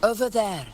Over there.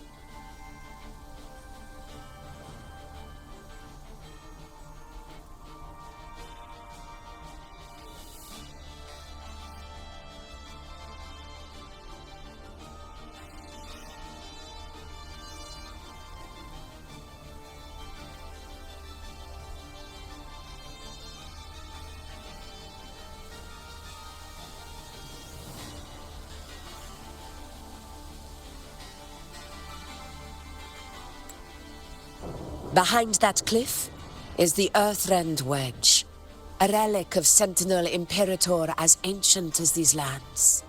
Behind that cliff is the Earthrend Wedge, a relic of Sentinel Imperator as ancient as these lands.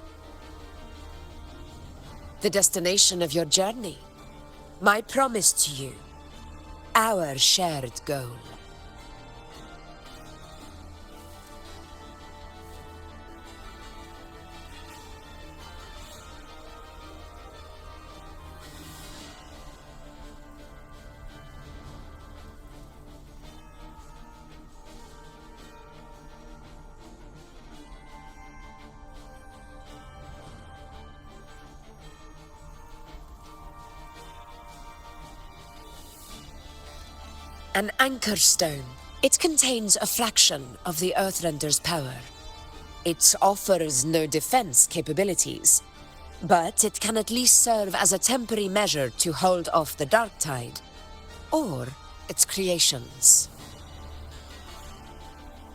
The destination of your journey, my promise to you, our shared goal. An anchor stone. It contains a fraction of the Earthrender's power. It offers no defense capabilities, but it can at least serve as a temporary measure to hold off the dark tide, or its creations.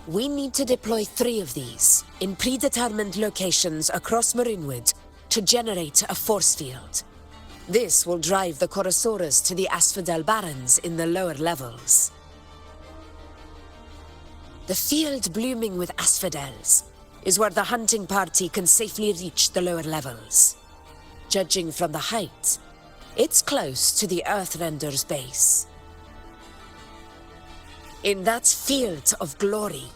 We need to deploy 3 of these in predetermined locations across Marinwood to generate a force field. This will drive the Chorosaurus to the Asphodel Barrens in the lower levels. The field blooming with asphodels is where the hunting party can safely reach the lower levels. Judging from the height, it's close to the Earthrender's base. In that field of glory,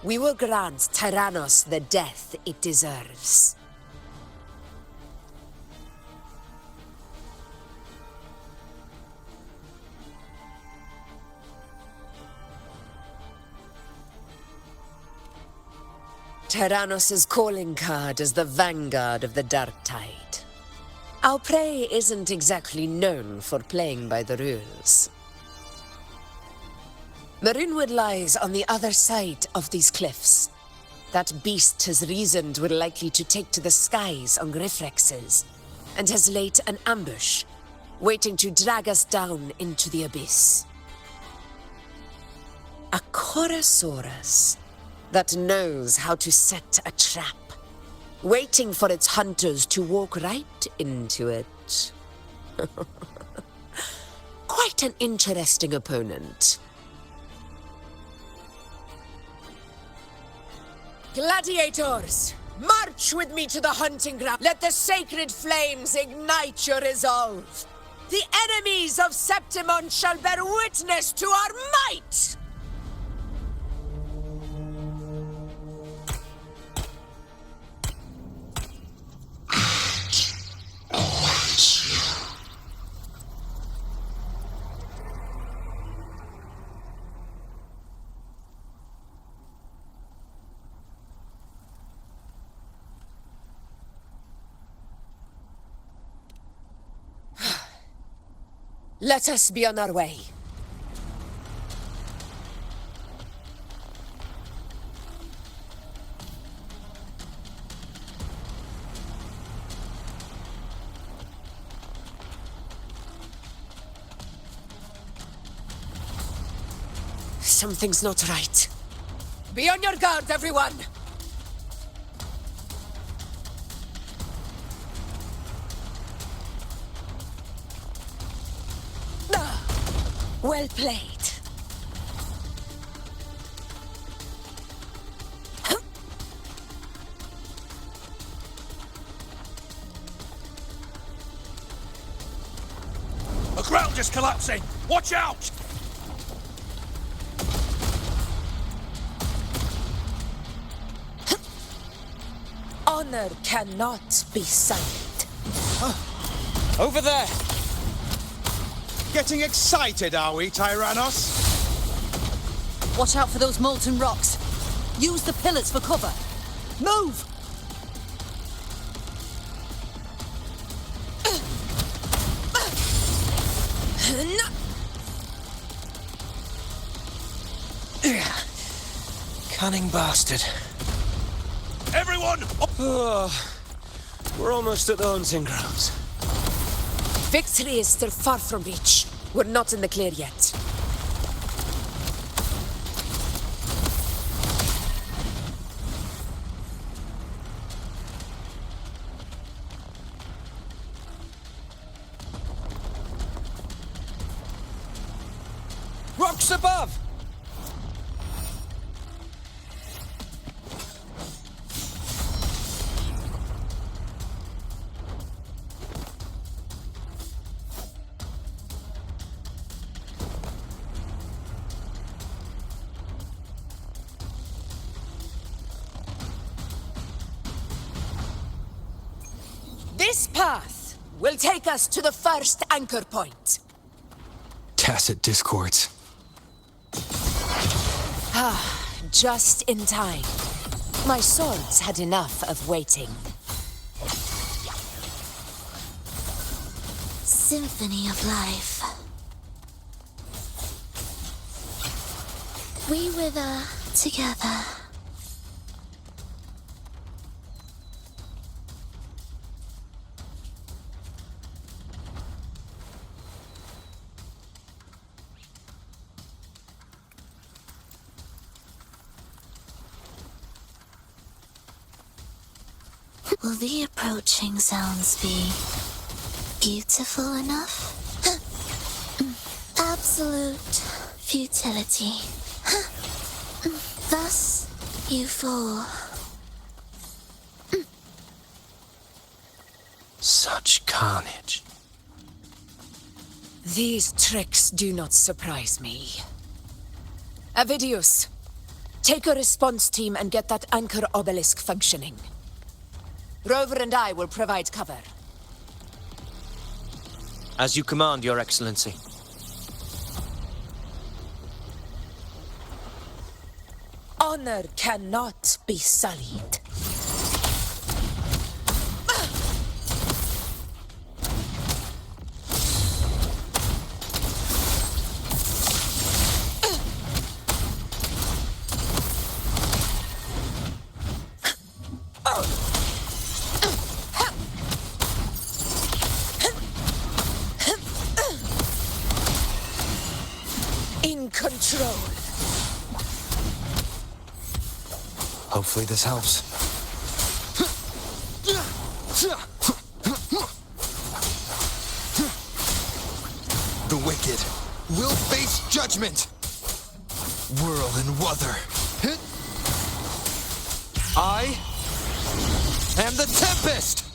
we will grant Tyrannos the death it deserves. Tyrannos' calling card is the vanguard of the dark tide. Our prey isn't exactly known for playing by the rules. Marinwood lies on the other side of these cliffs. That beast has reasoned we're likely to take to the skies on Griffrexes, and has laid an ambush, waiting to drag us down into the abyss. A Chorosaurus that knows how to set a trap, waiting for its hunters to walk right into it. Quite an interesting opponent. Gladiators, march with me to the hunting ground. Let the sacred flames ignite your resolve. The enemies of Septimon shall bear witness to our might! Let us be on our way. Something's not right. Be on your guard, everyone! Well played. The ground is collapsing! Watch out! Honor cannot be silent. Over there! Getting excited, are we, Tyrannos? Watch out for those molten rocks. Use the pillars for cover. Move! Cunning bastard. Everyone! We're almost at the hunting grounds. Victory is still far from reach. We're not in the clear yet. Rocks above! This path will take us to the first anchor point. Tacit discords. Just in time. My swords had enough of waiting. Symphony of life. We wither together. Will the approaching sounds be beautiful enough? Absolute futility. Thus, you fall. Such carnage. These tricks do not surprise me. Avidius, take a response team and get that anchor obelisk functioning. Rover and I will provide cover. As you command, Your Excellency. Honor cannot be sullied. In control. Hopefully this helps. The wicked will face judgment. Whirl and wuther. I am the Tempest!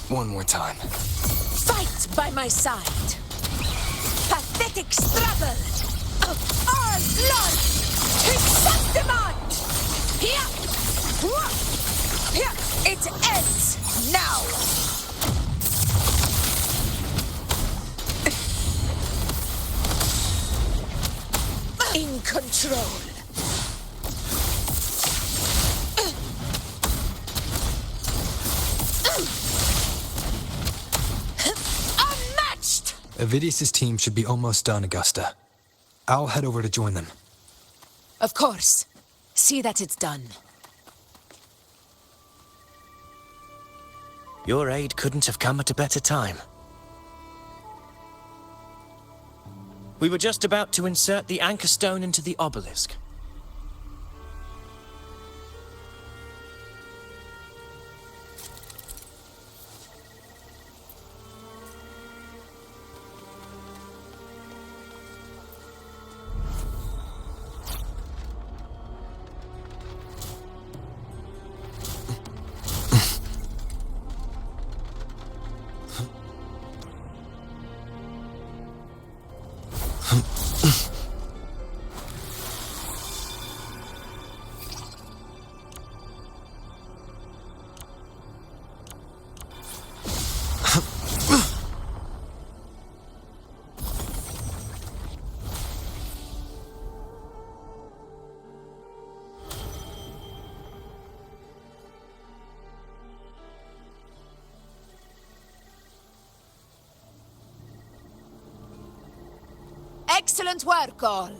One more time. Fight by my side. Pathetic struggle of our blood to Septimont! Here! Here! It ends now! In control. Unmatched! Avidius' team should be almost done, Augusta. I'll head over to join them. Of course. See that it's done. Your aid couldn't have come at a better time. We were just about to insert the anchor stone into the obelisk. Excellent work, all.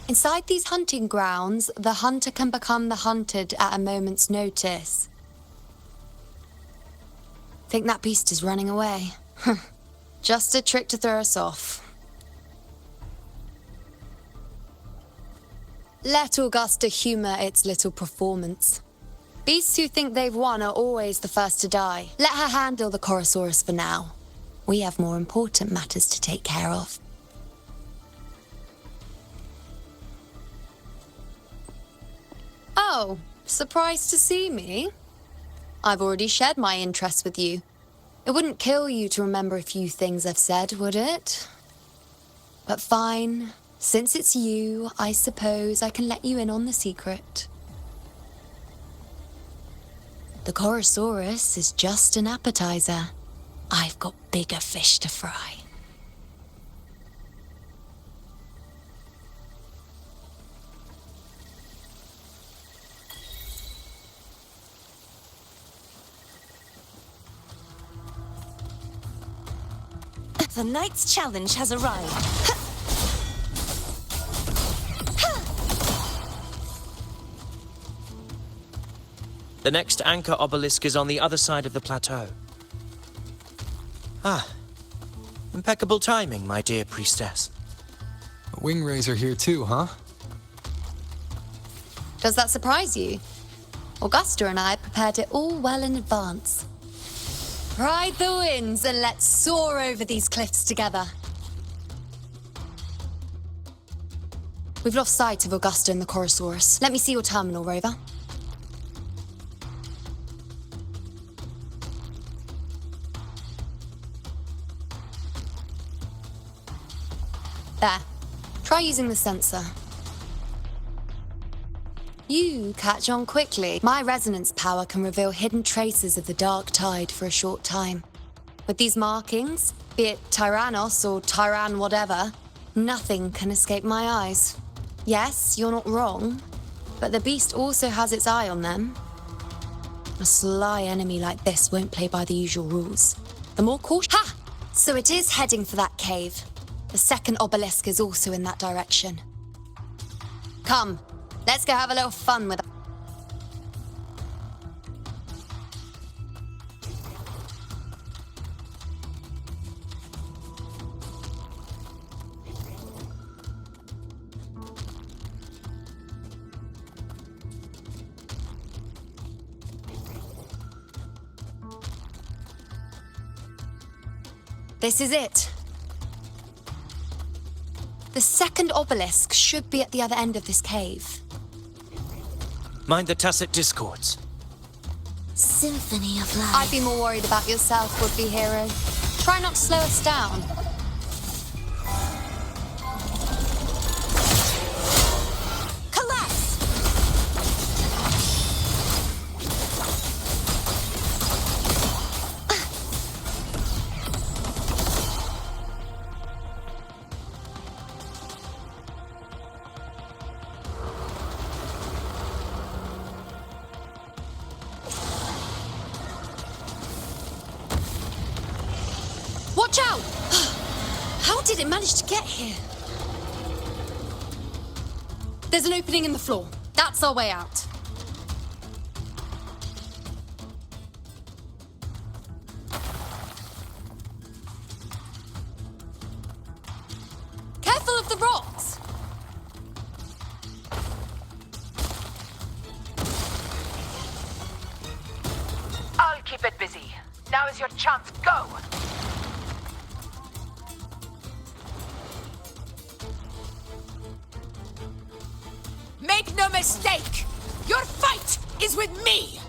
Inside these hunting grounds, the hunter can become the hunted at a moment's notice. Think that beast is running away? Just a trick to throw us off. Let Augusta humor its little performance. Beasts who think they've won are always the first to die. Let her handle the Chorosaurus for now. We have more important matters to take care of. Oh, surprised to see me? I've already shared my interest with you. It wouldn't kill you to remember a few things I've said, would it? But fine. Since it's you, I suppose I can let you in on the secret. The Chorosaurus is just an appetizer. I've got bigger fish to fry. The knight's challenge has arrived. The next anchor obelisk is on the other side of the plateau. Ah, impeccable timing, my dear priestess. A wing raiser here too, huh? Does that surprise you? Augusta and I prepared it all well in advance. Ride the winds and let's soar over these cliffs together. We've lost sight of Augusta and the Chorosaurus. Let me see your terminal, Rover. There. Try using the sensor. You catch on quickly. My resonance power can reveal hidden traces of the dark tide for a short time. With these markings, be it Tyrannos or Tyran whatever, nothing can escape my eyes. Yes, you're not wrong, but the beast also has its eye on them. A sly enemy like this won't play by the usual rules. The more cautious... Ha! So it is heading for that cave. The second obelisk is also in that direction. Come. Let's go have a little fun with it. This is it. The second obelisk should be at the other end of this cave. Mind the tacit discords. Symphony of life. I'd be more worried about yourself, would-be hero. Try not to slow us down. Collapse! Watch out! How did it manage to get here? There's an opening in the floor. That's our way out. Careful of the rocks! I'll keep it busy. Now is your chance. Go! Make no mistake! Your fight is with me!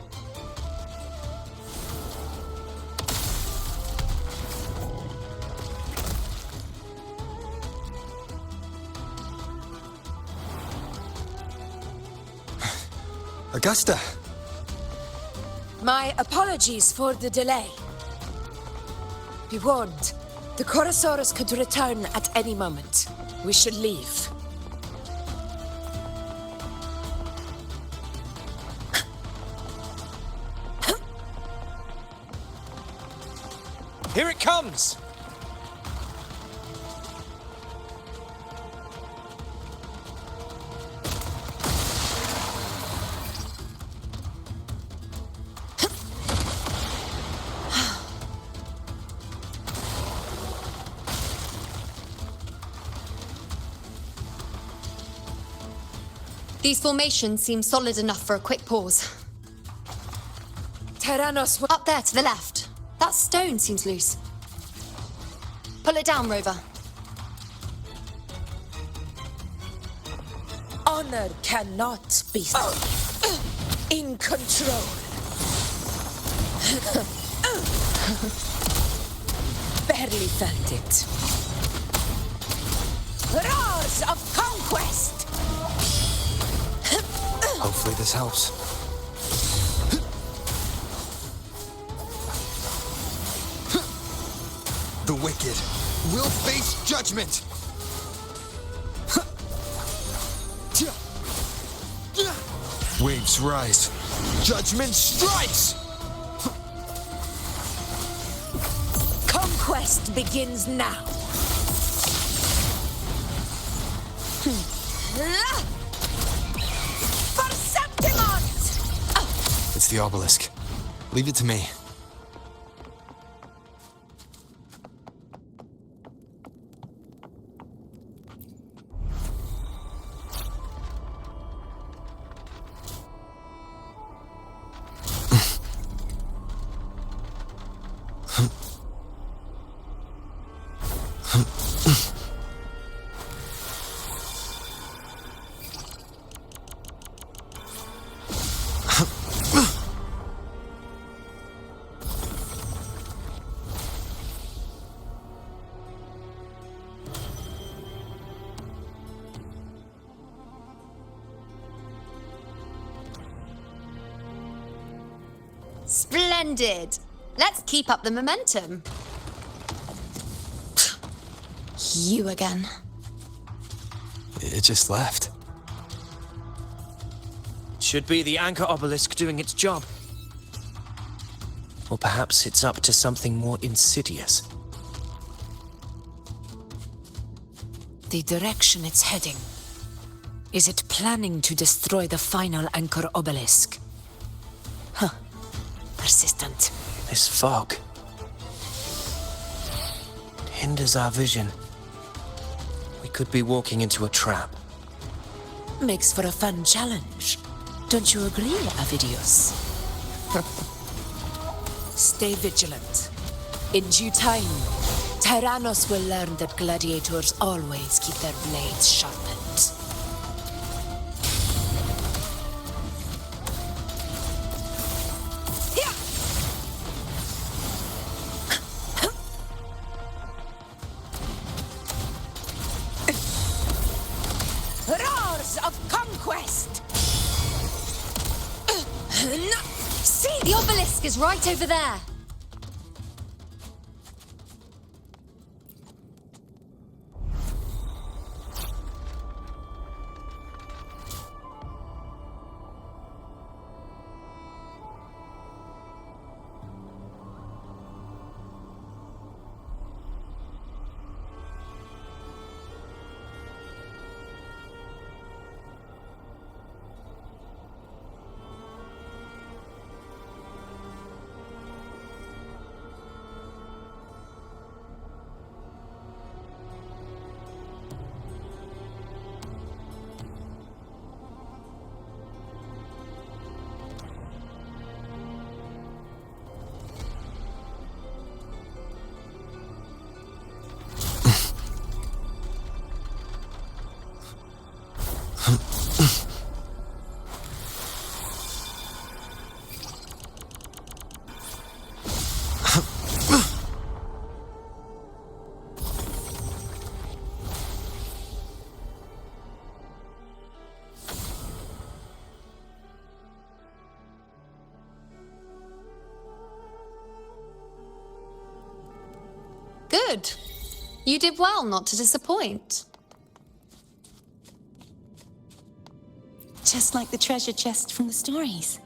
Augusta! My apologies for the delay. Be warned, the Chorosaurus could return at any moment. We should leave. Here it comes! These formations seem solid enough for a quick pause. Tyrannos will... Up there to the left. That stone seems loose. Pull it down, Rover. Honor cannot be in control. Barely felt it. Roars of conquest! Hopefully this helps. The wicked will face judgment! Waves rise. Judgment strikes! Conquest begins now. For Septimont! It's the obelisk. Leave it to me. Splendid! Let's keep up the momentum. You again. It just left. Should be the anchor obelisk doing its job. Or perhaps it's up to something more insidious. The direction it's heading. Is it planning to destroy the final anchor obelisk? Huh. Persistent. This fog. It hinders our vision. We could be walking into a trap. Makes for a fun challenge. Don't you agree, Avidius? Stay vigilant. In due time, Tyrannos will learn that gladiators always keep their blades sharpened. Roars of conquest! See, The obelisk is right over there. Good. You did well not to disappoint. Just like the treasure chest from the stories.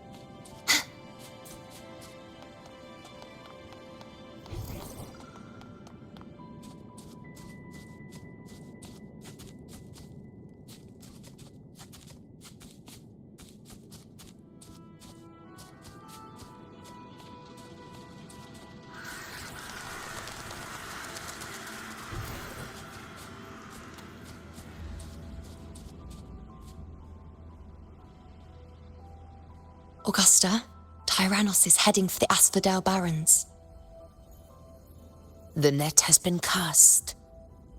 Augusta, Tyrannos is heading for the Asphodel Barrens. The net has been cast.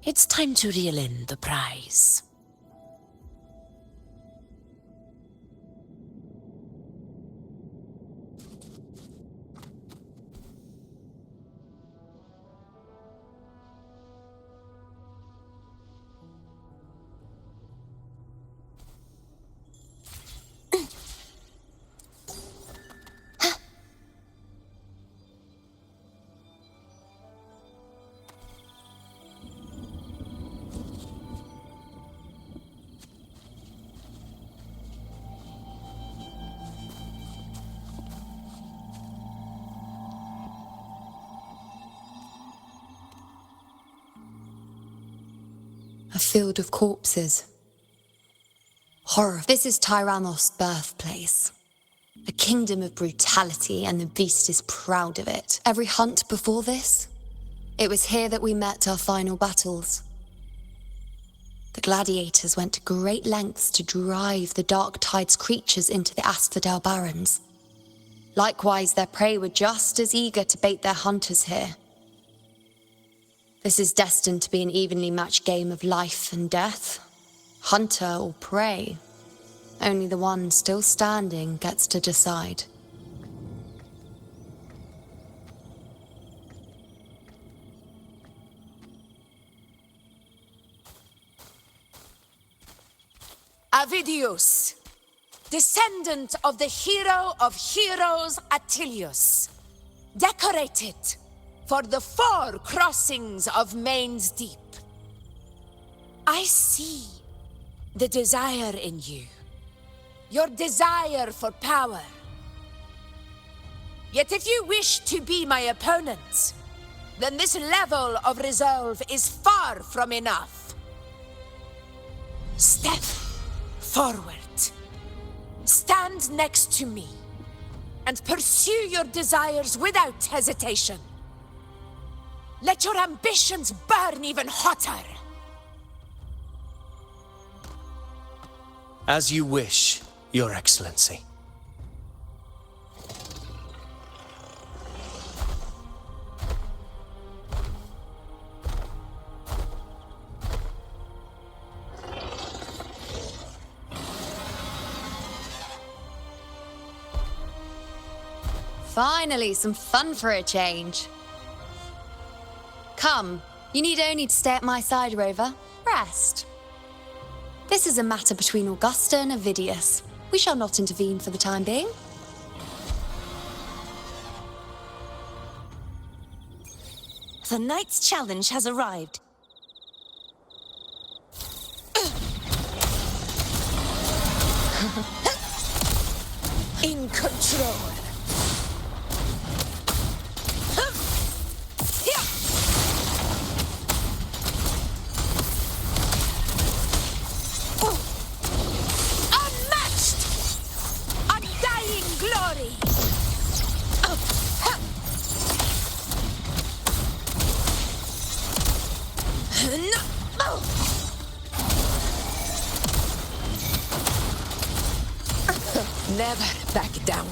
It's time to reel in the prize. A field of corpses. Horror. This is Tyrannos' birthplace. A kingdom of brutality, and the beast is proud of it. Every hunt before this, it was here that we met our final battles. The gladiators went to great lengths to drive the Dark Tide's creatures into the Asphodel Barrens. Likewise, their prey were just as eager to bait their hunters here. This is destined to be an evenly matched game of life and death. Hunter or prey. Only the one still standing gets to decide. Avidius, descendant of the hero of heroes Attilius, decorated for the 4 crossings of Main's Deep. I see the desire in you, your desire for power. Yet if you wish to be my opponent, then this level of resolve is far from enough. Step forward. Stand next to me and pursue your desires without hesitation. Let your ambitions burn even hotter. As you wish, Your Excellency. Finally, some fun for a change. Come, you need only to stay at my side, Rover. Rest. This is a matter between Augusta and Avidius. We shall not intervene for the time being. The knight's challenge has arrived. In control. Unmatched! Undying glory! Never back down.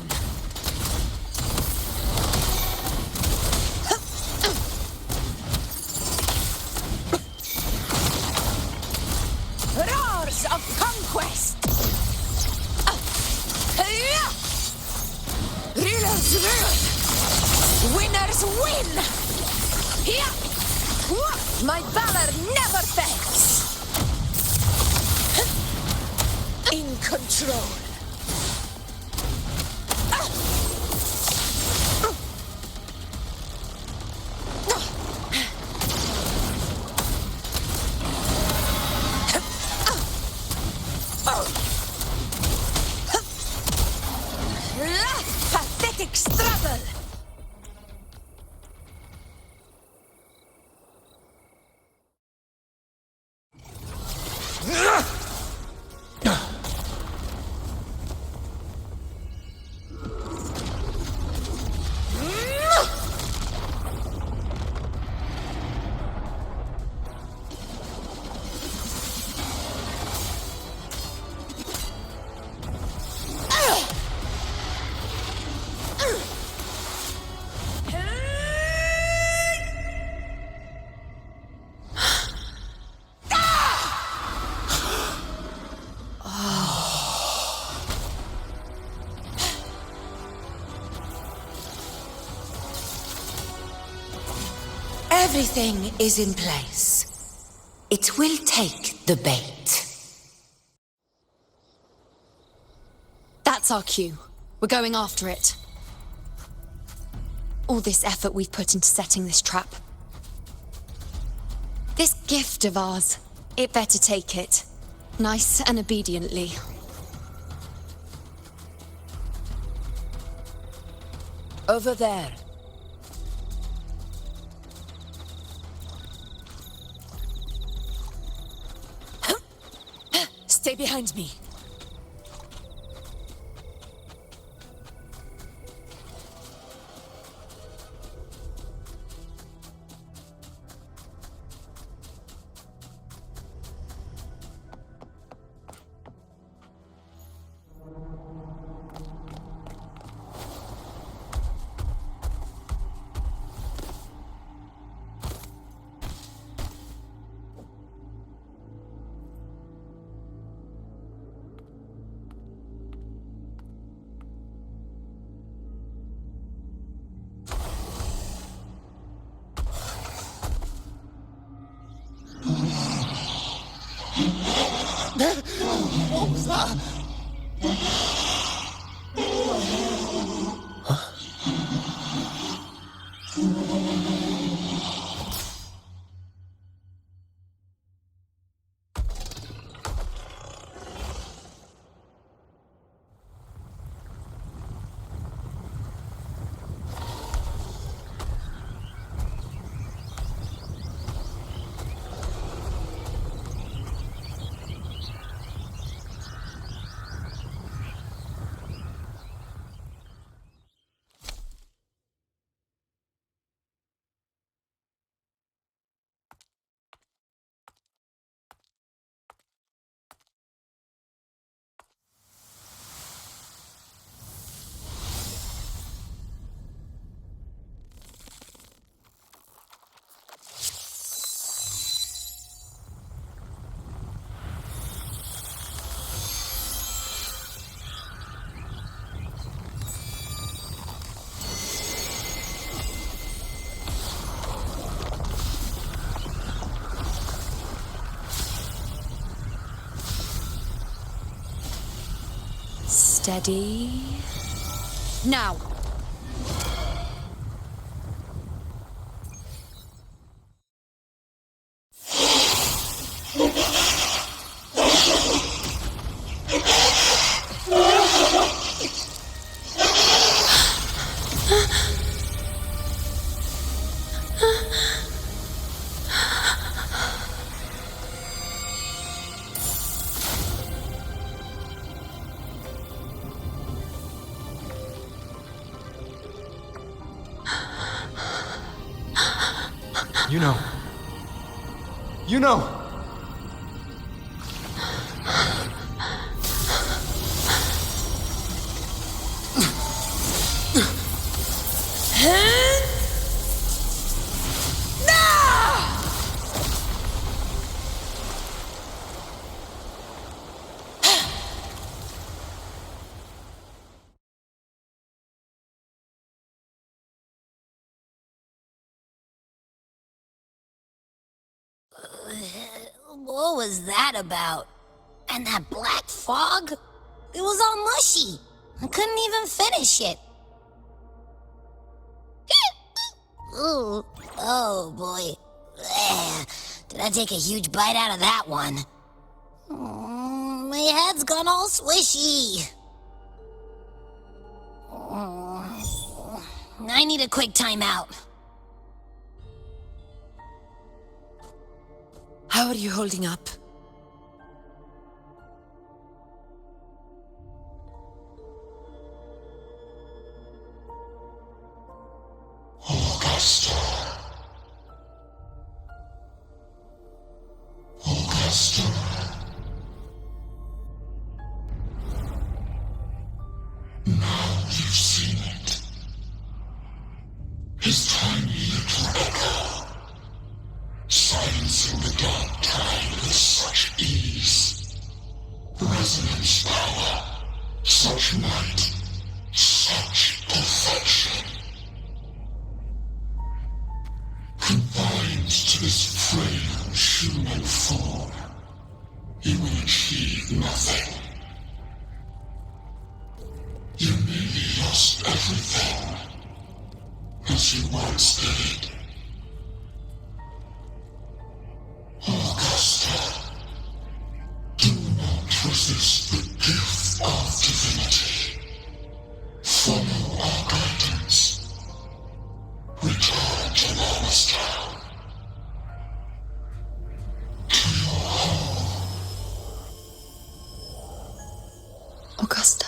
Roars of conquest! Rulers rule! Winners win! My valor never fails! In control. Everything is in place. It will take the bait. That's our cue. We're going after it. All this effort we've put into setting this trap. This gift of ours, it better take it. Nice and obediently. Over there. Stay behind me. What was that? Steady. Now! You know. You know! What was that about? And that black fog? It was all mushy. I couldn't even finish it. Ooh, oh boy. Did I take a huge bite out of that one? My head's gone all swishy. I need a quick timeout. How are you holding up? Augusta. Augusta. Now you've seen it. His tiny little echo, silencing the dark tide with such ease. Resonance power, such might, such perfection. Combined lost everything, as you once did. Augusta, do not resist the gift of divinity. Follow our guidance. Return to Lois Town. To your home. Augusta.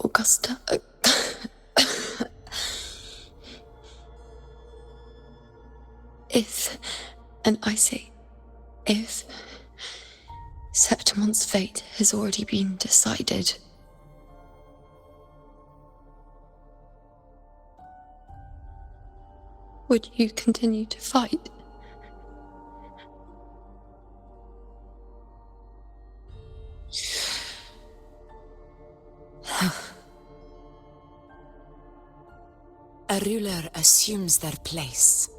Augusta. If, and I say, if Septimon's fate has already been decided, would you continue to fight? A ruler assumes their place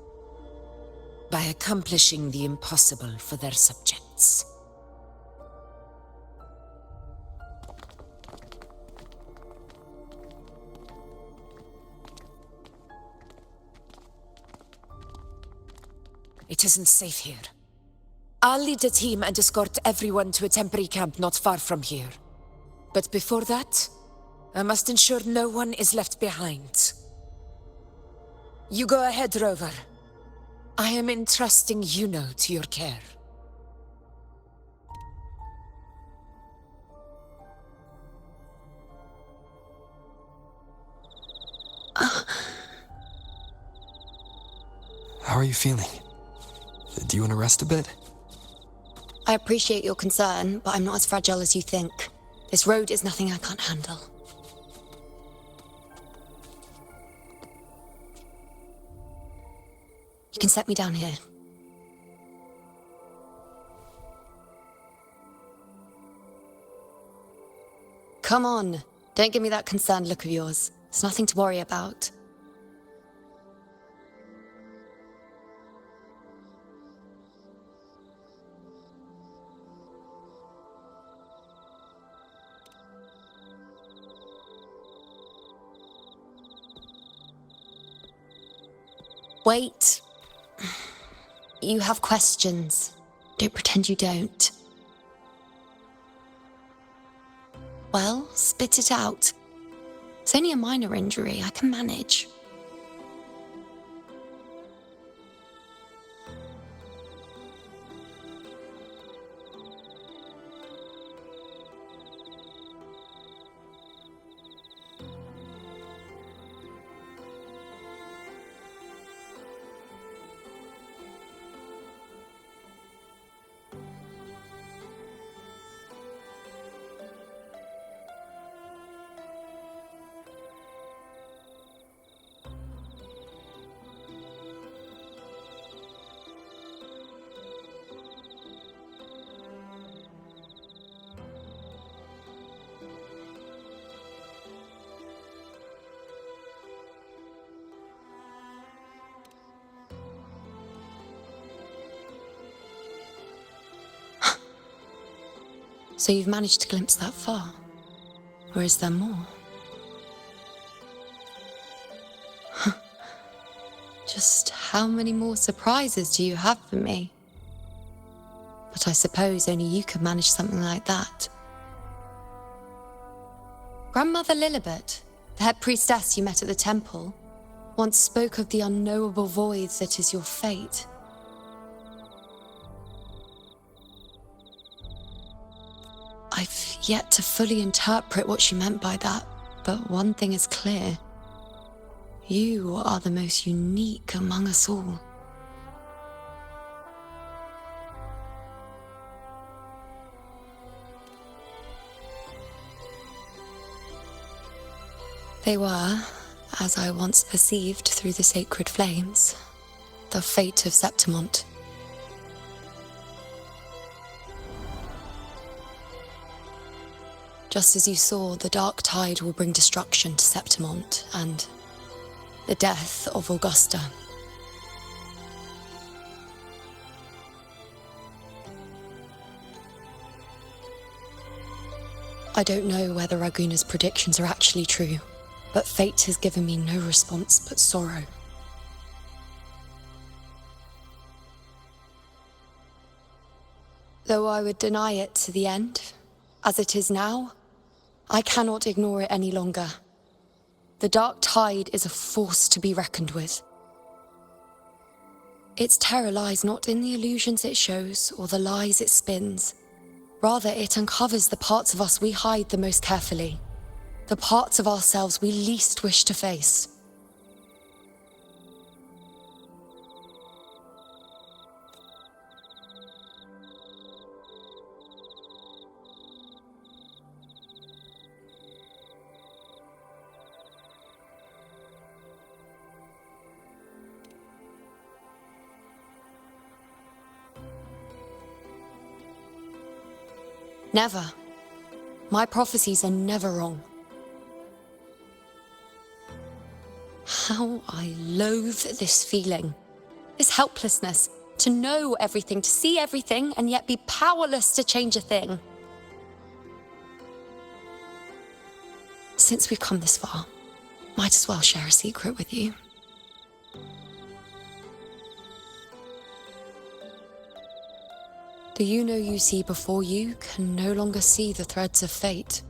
by accomplishing the impossible for their subjects. It isn't safe here. I'll lead a team and escort everyone to a temporary camp not far from here. But before that, I must ensure no one is left behind. You go ahead, Rover. I am entrusting Yuno to your care. How are you feeling? Do you want to rest a bit? I appreciate your concern, but I'm not as fragile as you think. This road is nothing I can't handle. You can set me down here. Come on. Don't give me that concerned look of yours. It's nothing to worry about. Wait. You have questions. Don't pretend you don't. Well, spit it out. It's only a minor injury. I can manage. So you've managed to glimpse that far? Or is there more? Just how many more surprises do you have for me? But I suppose only you could manage something like that. Grandmother Lilibet, the head priestess you met at the temple, once spoke of the unknowable void that is your fate. I've yet to fully interpret what she meant by that, but one thing is clear. You are the most unique among us all. They were, as I once perceived through the sacred flames, the fate of Septimont. Just as you saw, the dark tide will bring destruction to Septimont and the death of Augusta. I don't know whether Raguna's predictions are actually true, but fate has given me no response but sorrow. Though I would deny it to the end, as it is now, I cannot ignore it any longer. The Dark Tide is a force to be reckoned with. Its terror lies not in the illusions it shows or the lies it spins. Rather, it uncovers the parts of us we hide the most carefully, the parts of ourselves we least wish to face. Never. My prophecies are never wrong. How I loathe this feeling. This helplessness. To know everything, to see everything, and yet be powerless to change a thing. Since we've come this far, might as well share a secret with you. The luno you see before you can no longer see the threads of fate.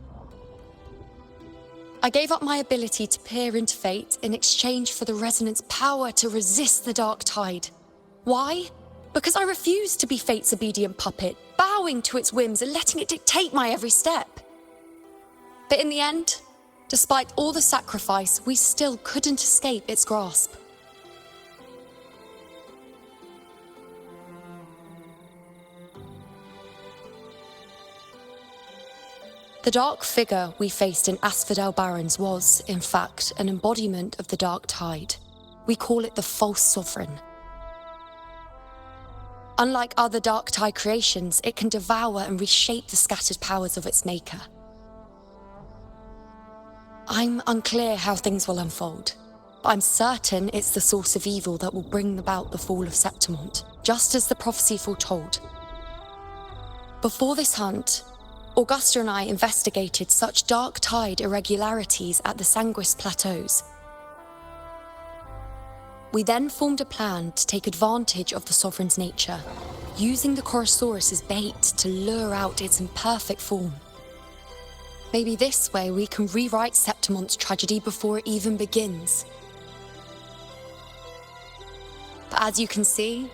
I gave up my ability to peer into fate in exchange for the resonance power to resist the Dark Tide. Why? Because I refused to be fate's obedient puppet, bowing to its whims and letting it dictate my every step. But in the end, despite all the sacrifice, we still couldn't escape its grasp. The dark figure we faced in Asphodel Barrens was, in fact, an embodiment of the Dark Tide. We call it the False Sovereign. Unlike other Dark Tide creations, it can devour and reshape the scattered powers of its maker. I'm unclear how things will unfold, but I'm certain it's the source of evil that will bring about the fall of Septimont, just as the prophecy foretold. Before this hunt, Augusta and I investigated such Dark Tide irregularities at the Sanguis Plateaus. We then formed a plan to take advantage of the Sovereign's nature, using the Chorosaurus as bait to lure out its imperfect form. Maybe this way we can rewrite Septimont's tragedy before it even begins. But as you can see,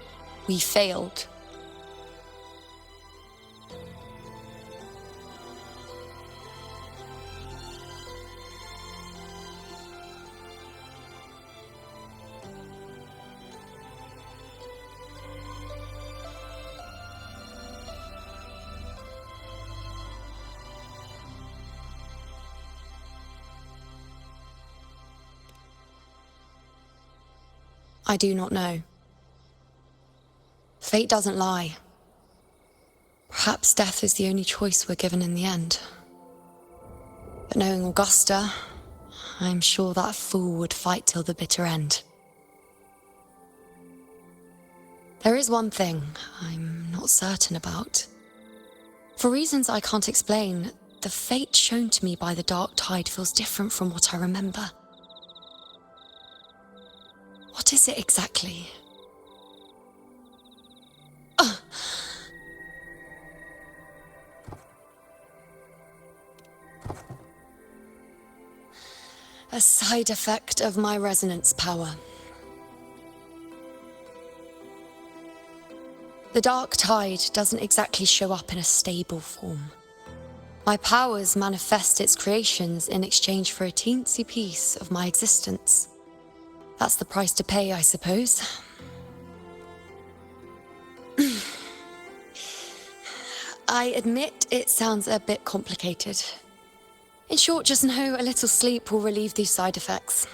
we failed. I do not know. Fate doesn't lie. Perhaps death is the only choice we're given in the end. But knowing Augusta, I'm sure that fool would fight till the bitter end. There is one thing I'm not certain about. For reasons I can't explain, the fate shown to me by the Dark Tide feels different from what I remember. What is it exactly? A side effect of my resonance power. The Dark Tide doesn't exactly show up in a stable form. My powers manifest its creations in exchange for a teensy piece of my existence. That's the price to pay, I suppose. I admit it sounds a bit complicated. In short, just know a little sleep will relieve these side effects.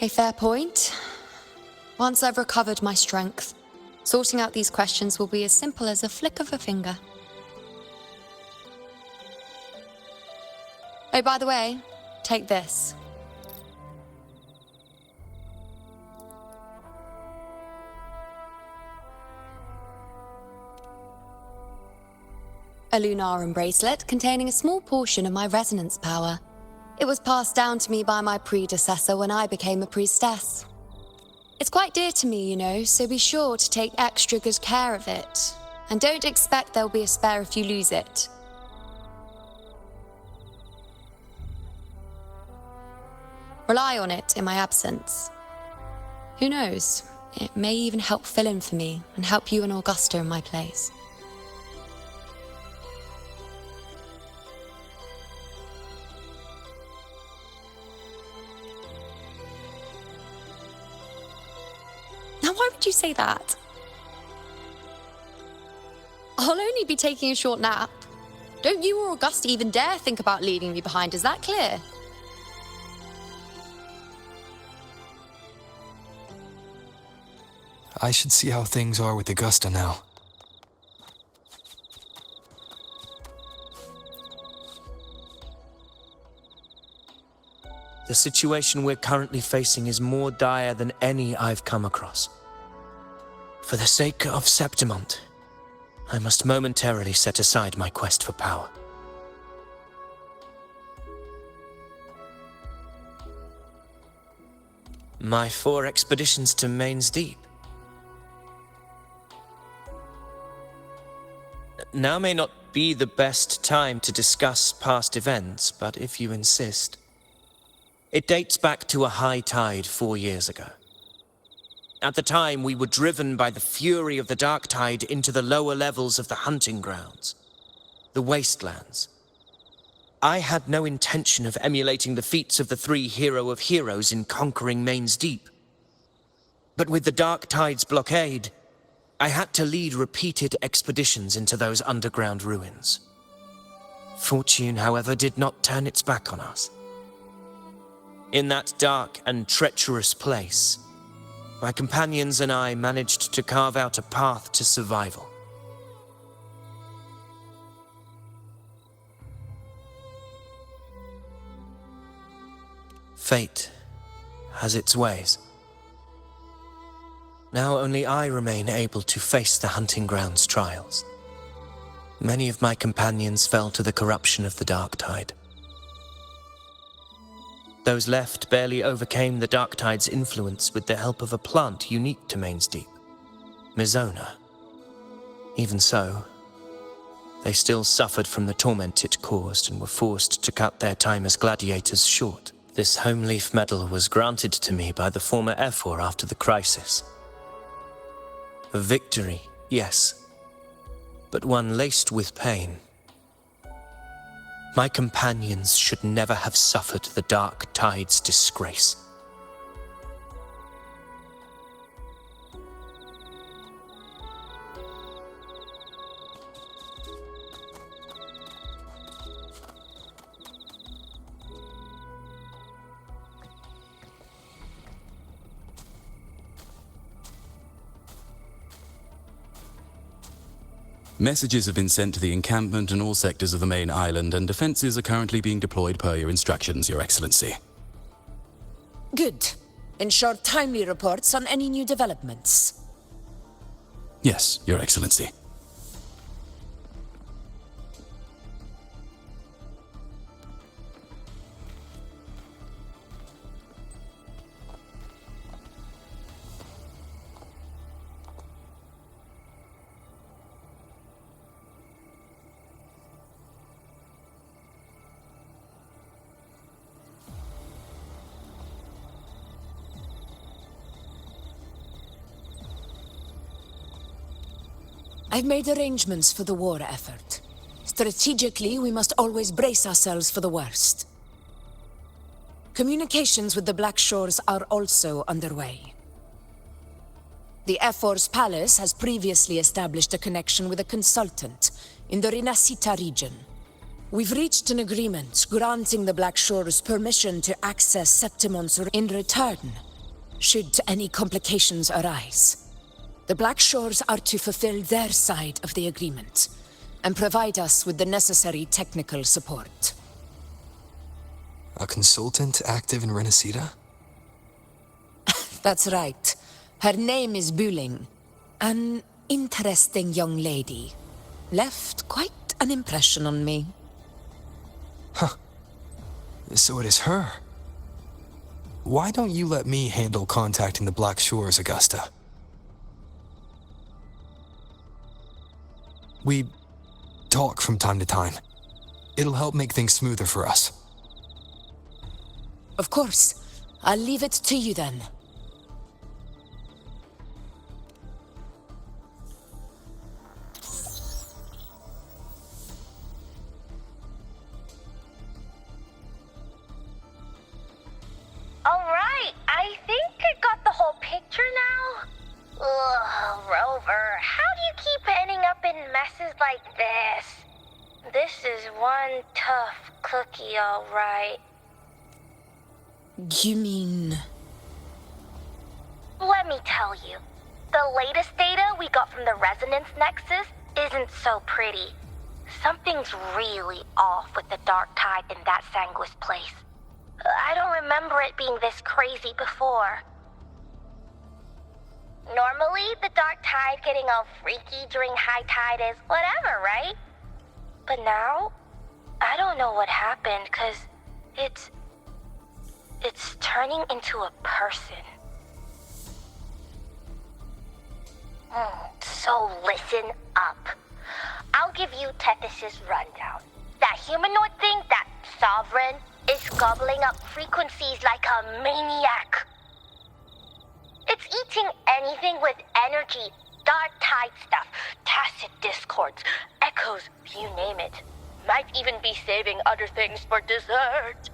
A fair point. Once I've recovered my strength, sorting out these questions will be as simple as a flick of a finger. Oh, by the way, take this. A lunarum bracelet containing a small portion of my resonance power. It was passed down to me by my predecessor when I became a priestess. It's quite dear to me, you know, so be sure to take extra good care of it. And don't expect there'll be a spare if you lose it. Rely on it in my absence. Who knows? It may even help fill in for me and help you and Augusta in my place. Now, why would you say that? I'll only be taking a short nap. Don't you or Augusta even dare think about leaving me behind, is that clear? I should see how things are with Augusta now. The situation we're currently facing is more dire than any I've come across. For the sake of Septimont, I must momentarily set aside my quest for power. My 4 expeditions to Main's Deep. Now may not be the best time to discuss past events, but if you insist. It dates back to a high tide 4 years ago. At the time, we were driven by the fury of the dark tide into the lower levels of the hunting grounds, the wastelands. I had no intention of emulating the feats of the 3 hero of heroes in conquering Main's Deep. But with the dark tide's blockade, I had to lead repeated expeditions into those underground ruins. Fortune, however, did not turn its back on us. In that dark and treacherous place, my companions and I managed to carve out a path to survival. Fate has its ways. Now only I remain able to face the hunting grounds trials. Many of my companions fell to the corruption of the dark tide. Those left barely overcame the dark tide's influence with the help of a plant unique to Main's Deep, Mizona. Even so, they still suffered from the torment it caused and were forced to cut their time as gladiators short. This home leaf medal was granted to me by the former Ephor after the crisis. A victory, yes, but one laced with pain. My companions should never have suffered the dark tide's disgrace. Messages have been sent to the encampment and all sectors of the main island, and defenses are currently being deployed per your instructions, Your Excellency. Good. Ensure timely reports on any new developments. Yes, Your Excellency. I've made arrangements for the war effort. Strategically, we must always brace ourselves for the worst. Communications with the Black Shores are also underway. The Ephor's palace has previously established a connection with a consultant in the Rinascita region. We've reached an agreement granting the Black Shores permission to access Septimon's. In return, should any complications arise. The Black Shores are to fulfill their side of the agreement and provide us with the necessary technical support. A consultant active in Renacida? That's right. Her name is Buling. An interesting young lady. Left quite an impression on me. So it is her. Why don't you let me handle contacting the Black Shores, Augusta? We talk from time to time. It'll help make things smoother for us. Of course. I'll leave it to you then. Alright, I think I got the whole picture now. Ugh, Rover, how do you keep ending up in messes like this? This is one tough cookie, alright. You mean... Let me tell you, the latest data we got from the Resonance Nexus isn't so pretty. Something's really off with the Dark Tide in that Sanguis place. I don't remember it being this crazy before. Normally, the Dark Tide getting all freaky during high tide is whatever, right? But now, I don't know what happened, 'cause it's turning into a person. So listen up. I'll give you Tethys' rundown. That humanoid thing, that Sovereign, is gobbling up frequencies like a maniac. It's eating anything with energy, dark tide stuff, tacit discords, echoes, you name it. Might even be saving other things for dessert.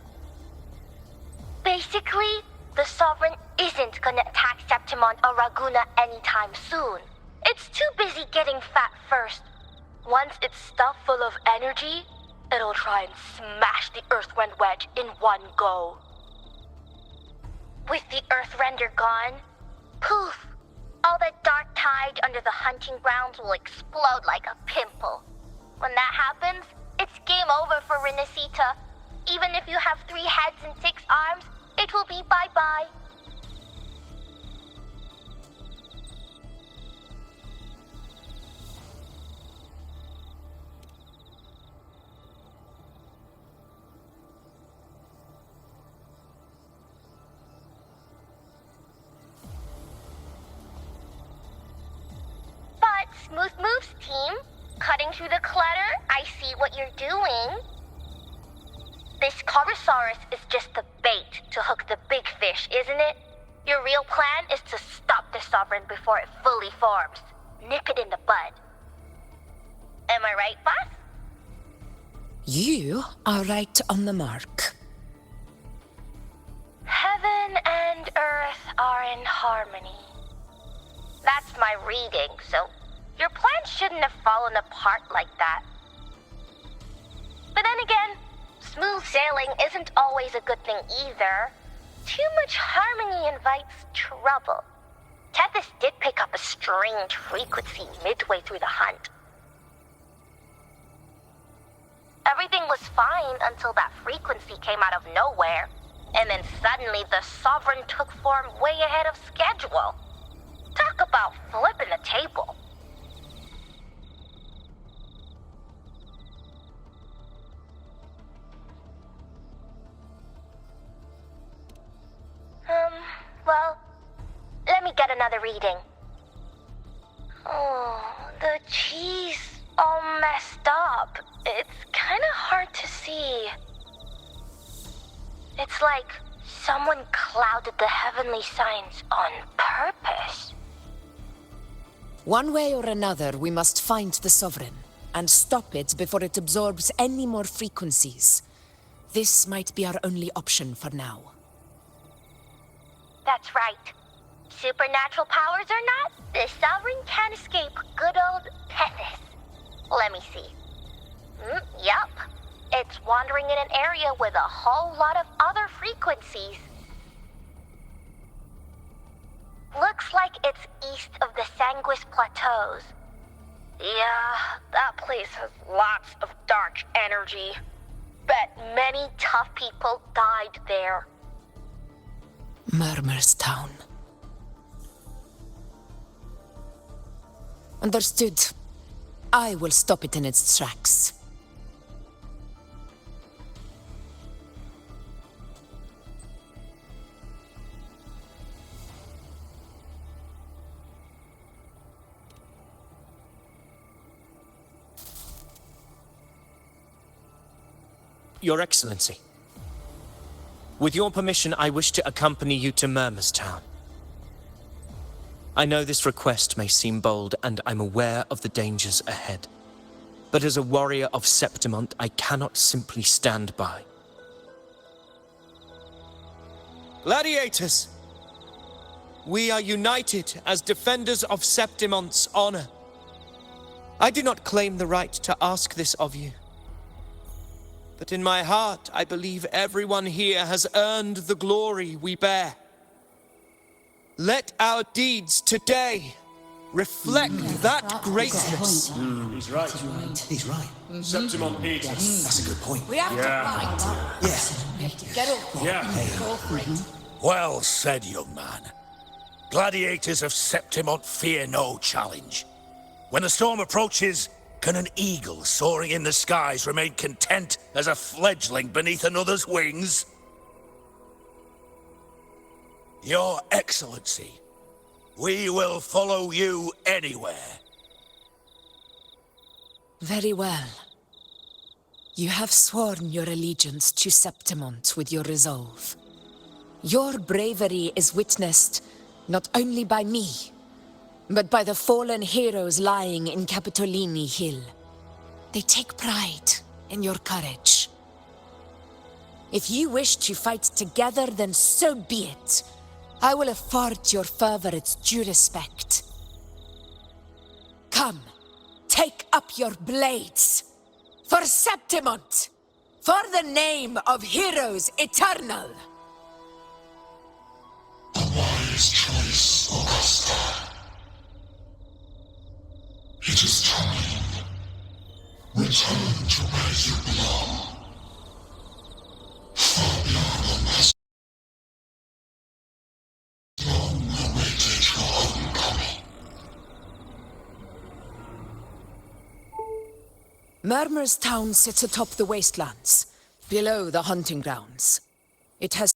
Basically, the Sovereign isn't gonna attack Septimon or Raguna anytime soon. It's too busy getting fat first. Once it's stuffed full of energy, it'll try and smash the Earthrend wedge in one go. With the Earthrender gone, poof! All the dark tide under the hunting grounds will explode like a pimple. When that happens, it's game over for Renacita. Even if you have 3 heads and 6 arms, it will be bye-bye. But Smooth Moves team, cutting through the clutter, I see what you're doing. This Corosaurus is just the bait to hook the big fish, isn't it? Your real plan is to stop the Sovereign before it fully forms. Nip it in the bud. Am I right, boss? You are right on the mark. Heaven and Earth are in harmony. That's my reading, so your plan shouldn't have fallen apart like that. But then again, smooth sailing isn't always a good thing either. Too much harmony invites trouble. Tethys did pick up a strange frequency midway through the hunt. Everything was fine until that frequency came out of nowhere, and then suddenly the Sovereign took form way ahead of schedule. Talk about flipping the table. Well, let me get another reading. Oh, the cheese all messed up. It's kinda hard to see. It's like someone clouded the heavenly signs on purpose. One way or another, we must find the Sovereign and stop it before it absorbs any more frequencies. This might be our only option for now. That's right. Supernatural powers or not, the Sovereign can't escape good old Tethys. Let me see. Yup. It's wandering in an area with a whole lot of other frequencies. Looks like it's east of the Sanguis Plateaus. Yeah, that place has lots of dark energy. Bet many tough people died there. Murmur's Town. Understood. I will stop it in its tracks. Your Excellency. With your permission, I wish to accompany you to Murmur's Town. I know this request may seem bold, and I'm aware of the dangers ahead. But as a warrior of Septimont, I cannot simply stand by. Gladiators! We are united as defenders of Septimont's honor. I do not claim the right to ask this of you. But in my heart, I believe everyone here has earned the glory we bear. Let our deeds today reflect that greatness. He's right. He's right. Septimont needs us. That's a good point. We have to fight. Yes. Get up. Yeah. Go for it. Well said, young man. Gladiators of Septimont fear no challenge. When the storm approaches, can an eagle soaring in the skies remain content as a fledgling beneath another's wings? Your Excellency, we will follow you anywhere. Very well. You have sworn your allegiance to Septimont with your resolve. Your bravery is witnessed not only by me, but by the fallen heroes lying in Capitolini Hill. They take pride in your courage. If you wish to fight together, then so be it. I will afford your fervor its due respect. Come, take up your blades. For Septimont! For the name of heroes eternal! A wise choice, Augusta. It is time. Return to where you belong. Far beyond the mass. Long awaited your homecoming. Murmur's Town sits atop the wastelands, below the hunting grounds. It has